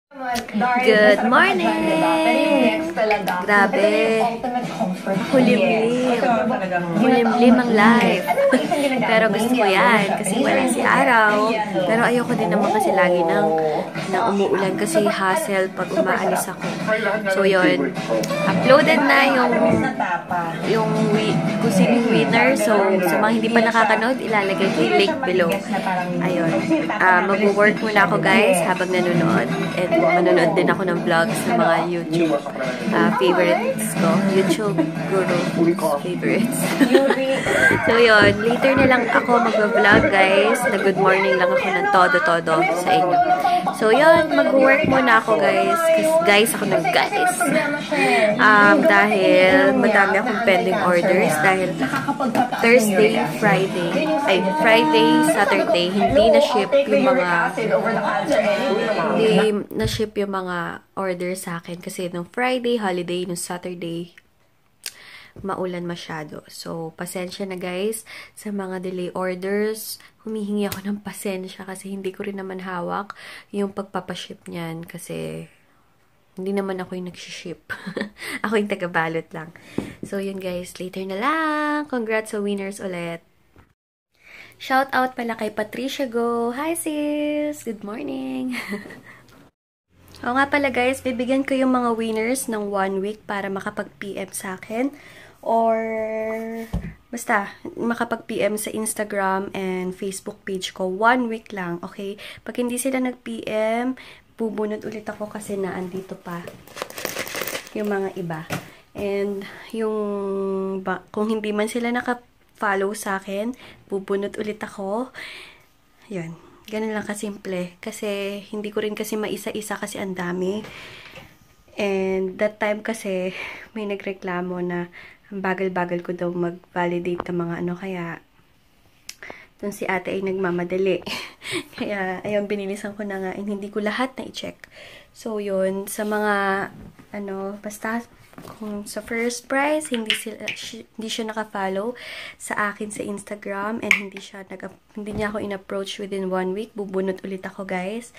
Good morning! Grabe. Kulimlim. Kulimlim ang life. Pero gusto ko yan kasi wala si araw. Pero ayoko din naman kasi lagi nang umuulan kasi hassle pag umaalis ako. So yun. Uploaded na yung kung sino yung winner. So sa mga hindi pa nakakanood, ilalagay ko yung link below. Ayun. Mag-work muna ako guys habang nanonood. And manonood din ako ng vlogs sa mga YouTube favorites ko. YouTube guru favorites. So yun, later na lang ako mag-vlog guys. Na good morning lang ako ng todo-todo sa inyo. So yun, mag-work muna ako guys. Guys, ako ng guys. Dahil madami akong pending orders. Dahil Thursday, Friday, Saturday, hindi na-ship yung mga order sa akin kasi nung Friday, holiday, nung Saturday, maulan masyado. So, pasensya na guys sa mga delay orders. Humihingi ako ng pasensya kasi hindi ko rin naman hawak yung pagpapaship niyan kasi hindi naman ako yung nagsiship. Ako yung tagabalot lang. So, yun guys. Later na lang. Congrats sa winners ulit. Shout out pala kay Patricia Go. Hi sis! Good morning! O nga pala guys, bibigyan ko yung mga winners ng 1 week para makapag-PM sa akin. Or, basta, makapag-PM sa Instagram and Facebook page ko. 1 week lang, okay? Pag hindi sila nag-PM, bubunot ulit ako kasi naandito pa yung mga iba. And, kung hindi man sila naka-follow sa akin, bubunot ulit ako. Yun. Ganun lang kasimple. Kasi, hindi ko rin kasi maisa-isa kasi ang dami. And, that time kasi, may nagreklamo na ang bagal-bagal ko daw mag-validate ng mga ano. Kaya, dun si ate ay nagmamadali. Kaya, ayun, binilisan ko na nga. And, hindi ko lahat na i-check. So, yun. Sa mga, basta, kung sa first prize, hindi siya naka-follow sa akin sa Instagram and hindi niya ako in-approach within 1 week, bubunot ulit ako guys.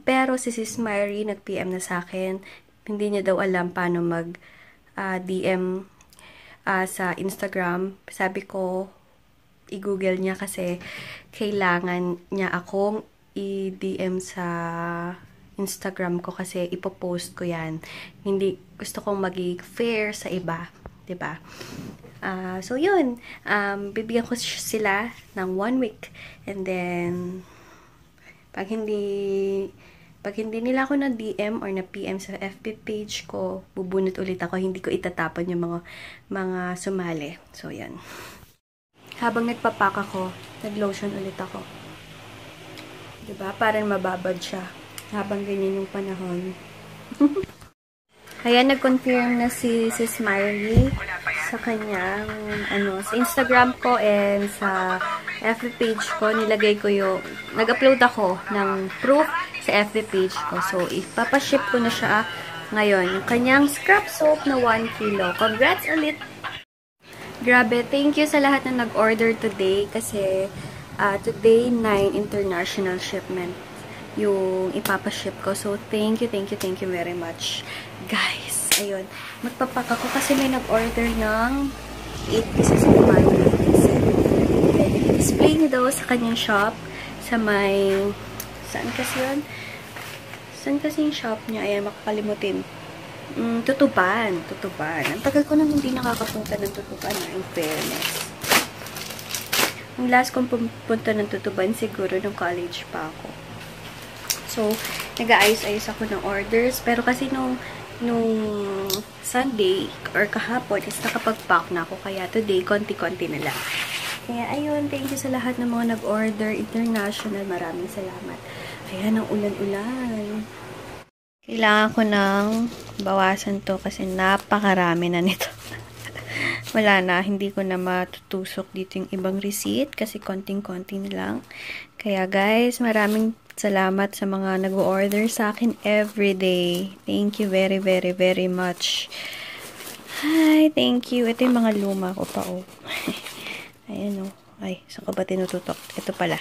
Pero si Sis Mary nag-PM na sa akin, hindi niya daw alam paano mag-DM sa Instagram. Sabi ko, i-google niya kasi kailangan niya akong i-DM sa Instagram ko kasi ipopost ko yan. Hindi gusto kong maging fair sa iba, 'di ba? So yun, bibigyan ko sila ng 1 week and then pag hindi nila ako na DM or na PM sa FB page ko, bubunot ulit ako, hindi ko itatapon yung mga sumali. So yan. Habang nagpapak ako, nag-lotion ulit ako. 'Di ba? Parang mababad siya. Habang ganyan yung panahon. Kaya nag-confirm na si Sis Mary sa kanyang, sa Instagram ko and sa FB page ko, nilagay ko nag-upload ako ng proof sa FB page ko. So, ipapaship ko na siya ngayon. Yung kanyang scrub soap na 1 kilo. Congrats ulit! Grabe, thank you sa lahat na nag-order today kasi today 9 international shipment yung ipapaship ko. So, thank you very much. Guys, ayun. Magpapak ako kasi may nag-order ng 8 pieces of market. Display niyo daw sa kanyang shop sa may saan kasi yung shop niya? Ayan, makakalimutin. Tutuban. Ang tagal ko nang hindi nakakapunta ng Tutuban, in fairness. Ang last kong pumunta ng Tutuban siguro nung college pa ako. So, nag-aayos-ayos ako ng orders. Pero kasi nung Sunday or kahapon is nakapag-pack na ako. Kaya today, konti-konti na lang. Kaya ayun, thank you sa lahat ng mga nag-order international. Maraming salamat. Ayan, ang ulan-ulan. Kailangan ko nang bawasan to kasi napakarami na nito. Wala na, hindi ko na matutusok dito yung ibang receipt kasi konting-konti na lang. Kaya guys, maraming salamat sa mga nag-order sa akin everyday. Thank you very, very, very much. Hi, thank you. Ito yung mga luma ko pa, oh. Ayan, oh. Ay, saan ko ba tinututok? Ito pala.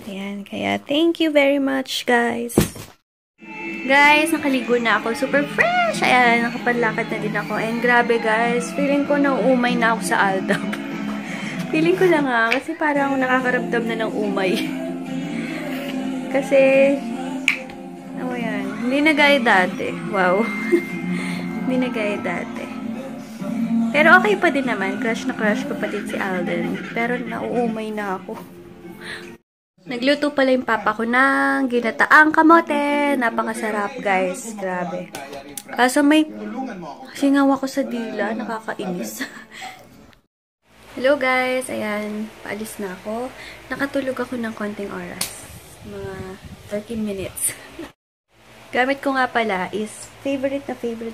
Ayan, kaya thank you very much, guys. Guys, nakaligo na ako. Super fresh! Ayan, nakapanlakad na din ako. And grabe guys, feeling ko nauumay na ako sa Aldab. Feeling ko lang kasi parang nakakaramdam na ng umay. Kasi, ano yan, hindi na gaya dati. Wow. Hindi na gaya dati. Pero okay pa din naman. Crush na crush ko pa din si Alden. Pero nauumay na ako. Nagluto pala yung papa ko ng ginataang kamote. Napakasarap, guys. Grabe. Kaso may singaw ako sa dila. Nakakainis. Hello, guys. Ayan. Paalis na ako. Nakatulog ako ng konting oras. Mga 13 minutes. Gamit ko nga pala is favorite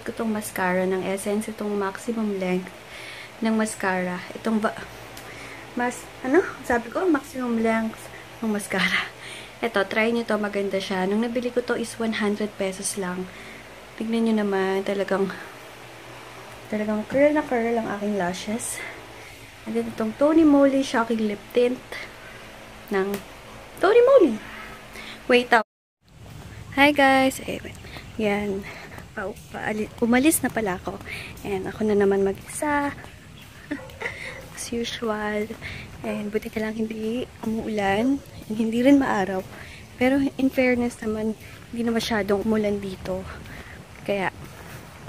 ko tong mascara ng Essence. Itong maximum length ng mascara. Itong sabi ko, maximum length ng mascara. Ito, try nyo to. Maganda siya. Nung nabili ko to is 100 pesos lang. Tignan nyo naman. Talagang curl na curl ang aking lashes. And then, itong Tony Moly Shocking Lip Tint ng Tony Moly. Wait up. Hi guys. Yan. Umalis na pala ako. And ako na naman mag-isa. As usual. And buti ka lang hindi umuulan. And hindi rin maaraw. Pero in fairness naman, hindi na masyadong umulan dito. Kaya,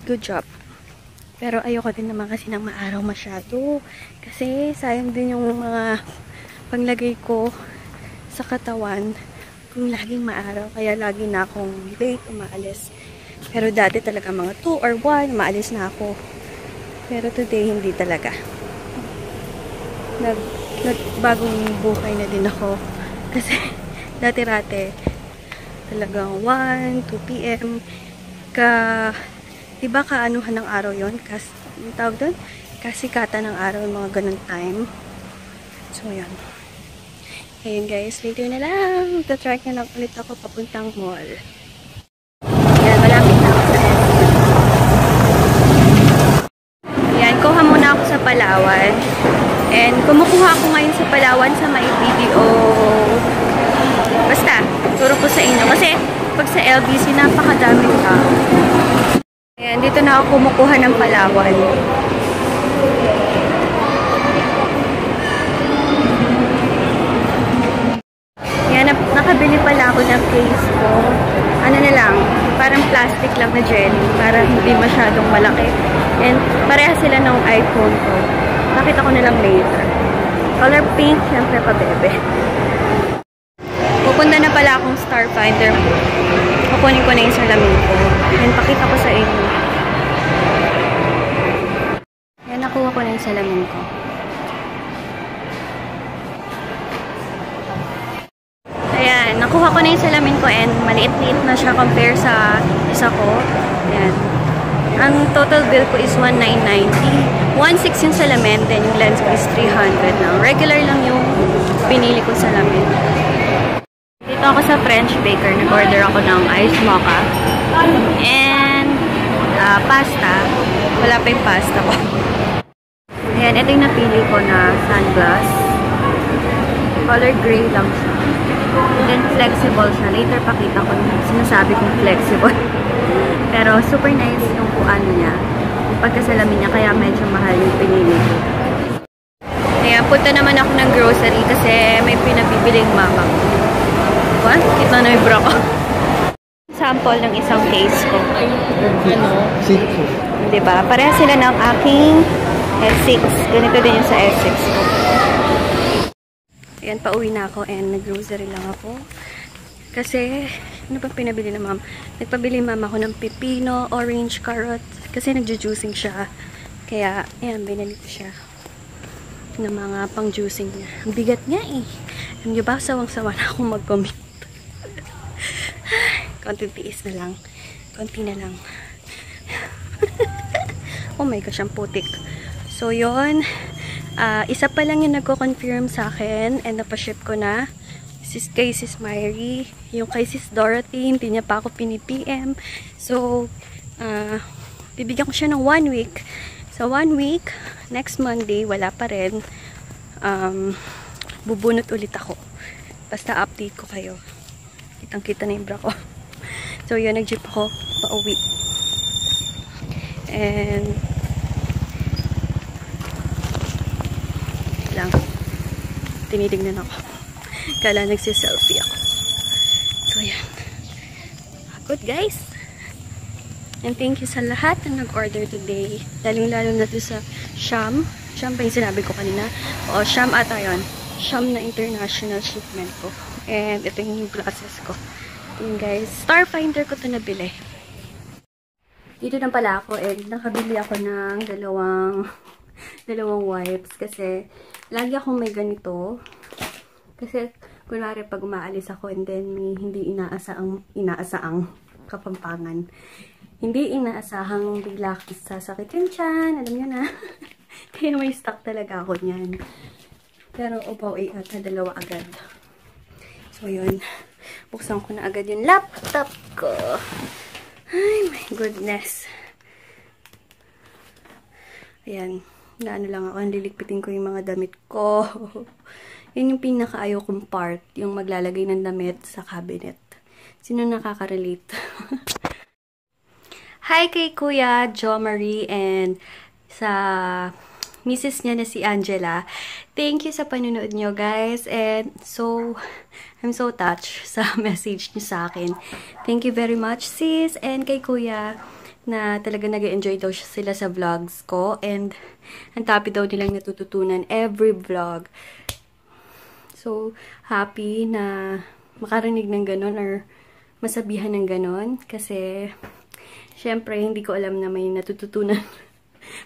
good job. Pero ayoko din naman kasi ng maaraw masyado. Kasi sayang din yung mga panglagay ko sa katawan kung laging maaraw. Kaya lagi na akong late umaalis. Pero dati talaga mga 2 or 1, umaalis na ako. Pero today, hindi talaga. Nagbagong buhay na din ako. Kasi dati-rate talagang 1, 2 p.m. Diba kaanuhan ng araw yon? Yung tawag doon? Kasikatan ng araw, mga ganun time. So, yan. Ayun guys, later na lang. Tatrack na lang ulit ako papuntang mall. Yan, malapit na ako sa yan, kuha muna ako sa Palawan. And kumukuha ako ngayon sa Palawan sa may video. Basta, turo ko sa inyo. Kasi pag sa LBC, napakadaming tao. Ayan, dito na ako kumukuha ng Palawan. Ayan, nakabili pala ako ng case ko. Ano na lang, parang plastic lang na jelly. Para hindi masyadong malaki. And pareha sila ng iPhone ko. Nakita ko na lang later. Color pink, syempre pa bebe. Pupunta na pala akong Starfinder. Kukunin ko na yung salamin ko. And pakita ko sa inyo. Yan, nakuha ko na yung salamin ko. Ayan, nakuha ko na yung salamin ko and maliit-liit na siya compare sa isa ko. Ayan. Ang total bill ko is 1,990. 1,600 yung salamin, then yung lens ko is 300 lang. Regular lang yung pinili ko salamin. Dito ako sa French Baker. Nag-order ako ng iced mocha. And pasta. Wala pa yung pasta ko. Ayan, ito yung napili ko na sunglass. Color gray lang siya. And then flexible siya. Later pakita ko sinasabi kong flexible. Pero super nice yung ano niya. Yung pagkasalamin niya. Kaya medyo mahal yung pinili ko. Ayan, punta naman ako ng grocery kasi may pinabibiling mama ko. What? Kita na yung bra ko. Sample ng isang case ko. Ano? Diba? Pareha sila ng aking S6. Ganito din yung sa S6 ko. Ayan, pauwi na ako and nag-grocery lang ako. Kasi, ano ba pinabili na ma'am? Nagpabili mama ako ng pepino, orange, carrot. Kasi nagju-juicing siya. Kaya, ayan, binili ko siya ng mga pang-juicing niya. Ang bigat niya eh. Alam niyo ba, sawang-sawa na akong mag-commute. Konting tiis na lang. Konti na lang. Oh my gosh, ang putik. So, yun. Isa pa lang yung nagko-confirm sa akin and napaship ko na. Kay Sis Myrie. Yung kay Sis Dorothy, hindi niya pa ako pini-PM. So, bibigyan ko siya ng 1 week. So, 1 week, next Monday, wala pa rin. Bubunot ulit ako. Basta update ko kayo. Kitang-kita na yung bra ko. So, yun, nag-jeep ako pauwi. And, lang, tinitignan ako. Kala nagsiselfie ako. So, yan. Good, guys. And thank you sa lahat na nag-order today. Lalong-lalo na doon sa Sham. Sham ba yung sinabi ko kanina? O, Sham ata yun. Sham na international shipment ko. And ito yung glasses ko. Yun, guys. Starfinder ko ito nabili. Dito na pala ako. And nakabili ako ng dalawang wipes. Kasi lagi akong may ganito. Kasi kunwari pag umaalis ako and then may hindi inaasahang kapampangan. Hindi inaasahang bigla sasakit yung tiyan. Alam nyo na. Kaya may stock talaga ako niyan. Pero upaw ata dalawa agad. So yun. Buksan ko na agad yung laptop ko. Ay my goodness. Ayan. Naano lang ako. Liligpitin ko yung mga damit ko. Yun yung pinakaayaw kong part. Yung maglalagay ng damit sa cabinet. Sino nakaka-relate? Hi kay Kuya Jo Marie and sa Mrs. niya na si Angela. Thank you sa panunood nyo, guys. And so, I'm so touched sa message niyo sa akin. Thank you very much, sis. And kay Kuya, na talaga nag-enjoy daw sila sa vlogs ko. And ang happy daw nilang natututunan every vlog. So, happy na makarinig ng ganon or masabihan ng ganon. Kasi, syempre, hindi ko alam na may natututunan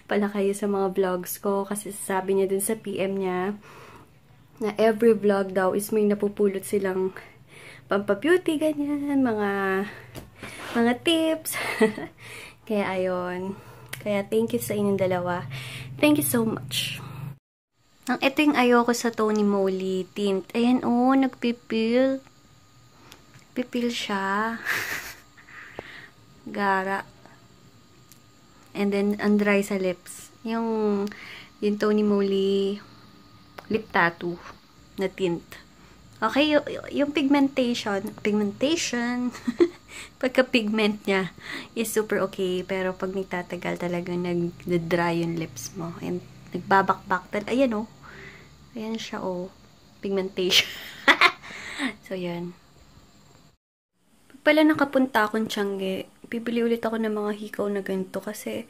pala kayo sa mga vlogs ko. Kasi sabi niya dun sa PM niya na every vlog daw is may napupulot silang pampabeauty, ganyan, mga tips. Kaya ayun. Kaya thank you sa inyong dalawa. Thank you so much. Ito yung ayoko sa Tony Moly tint. Ayan, oh, nagpipil. Pipil siya. Gara. And then, ang dry sa lips. Yung Tony Moly lip tattoo na tint. Okay, yung pigmentation, pagka-pigment niya is super okay. Pero pag nagtatagal talaga, nag-dry yung lips mo. And nagbabakbak. Ayan, oh. Ayan siya, oh. Pigmentation. So, yan. Pala nakapunta akong Tiangge, bibili ulit ako ng mga hikaw na ganito kasi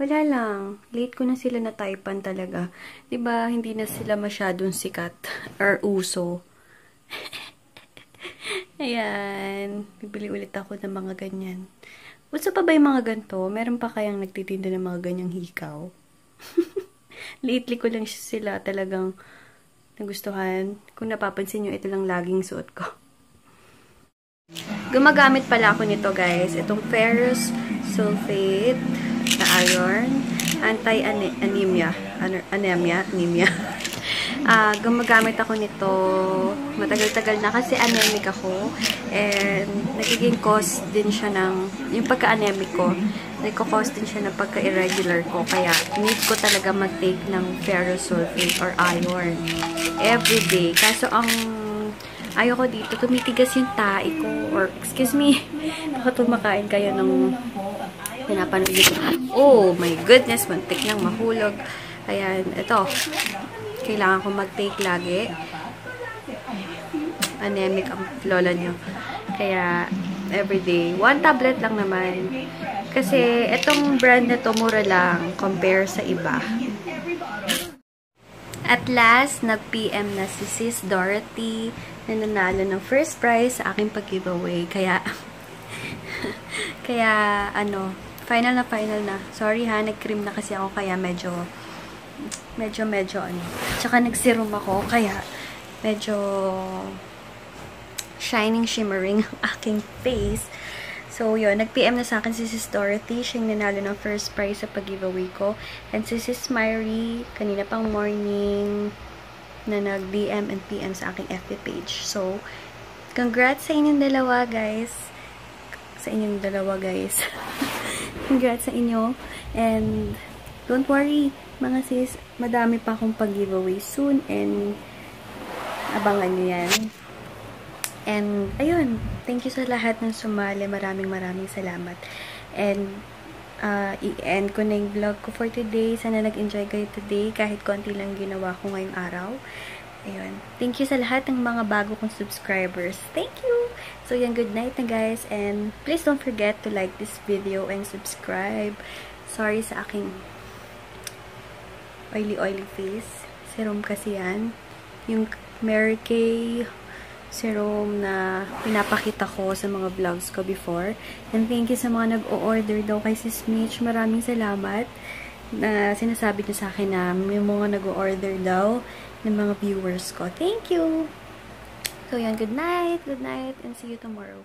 wala lang. Late ko na sila nataypan talaga. 'Di ba hindi na sila masyadong sikat or uso. Ayan. Bibili ulit ako ng mga ganyan. Uso pa ba yung mga ganito? Meron pa kayang nagtitinda ng mga ganyang hikaw? Lately ko lang sila talagang nagustuhan. Kung napapansin nyo, ito lang laging suot ko. Gumagamit pala ako nito, guys. Itong ferrous sulfate na iron, anti-anemia. Anemia. Gumagamit ako nito matagal-tagal na kasi anemic ako. And nagiging cause din siya ng, yung pagka-anemic ko, nagko-cause din siya ng pagka-irregular ko. Kaya need ko talaga mag-take ng ferrous sulfate or iron everyday. Kaso ang ayoko dito, tumitigas yung tae ko. Or, excuse me, baka tumakain kayo ng pinapanood nyo. Oh my goodness, mantik nang mahulog. Ayan, ito. Kailangan ko mag-take lagi. Anemic ang lola nyo. Kaya, everyday. 1 tablet lang naman. Kasi, itong brand na to, mura lang compare sa iba. At last, nag-PM na si Sis Dorothy na nanalo ng first prize sa aking pag-giveaway. Kaya, ano, final na. Sorry ha, nag-cream na kasi ako kaya medyo, ano. Tsaka nag-serum ako, kaya medyo shining, shimmering ang aking face. So, yun. Nag-PM na sa akin si Sis Dorothy. Siyang nanalo ng first prize sa pag-giveaway ko. And si Sis Myrie, kanina pang morning, na nag-DM and PM sa aking FB page. So, congrats sa inyong dalawa, guys. Congrats sa inyo. And, don't worry, mga sis. Madami pa akong pag-giveaway soon. And, abangan nyo yan. And, ayun, thank you sa lahat ng sumali. Maraming salamat. And, i-end ko na yung vlog ko for today. Sana nag-enjoy kayo today, kahit konti lang ginawa ko ngayong araw. Ayun. Thank you sa lahat ng mga bago kong subscribers. Thank you! So, yan, good night na guys. And, please don't forget to like this video and subscribe. Sorry sa aking oily face. Serum kasi yan. Yung Mary Kay serum na pinapakita ko sa mga vlogs ko before. And thank you sa mga nag-o-order daw kay Sis Mitch. Maraming salamat na sinasabi niyo sa akin na may mga nag-o-order daw ng mga viewers ko. Thank you! So yan, good night, and see you tomorrow.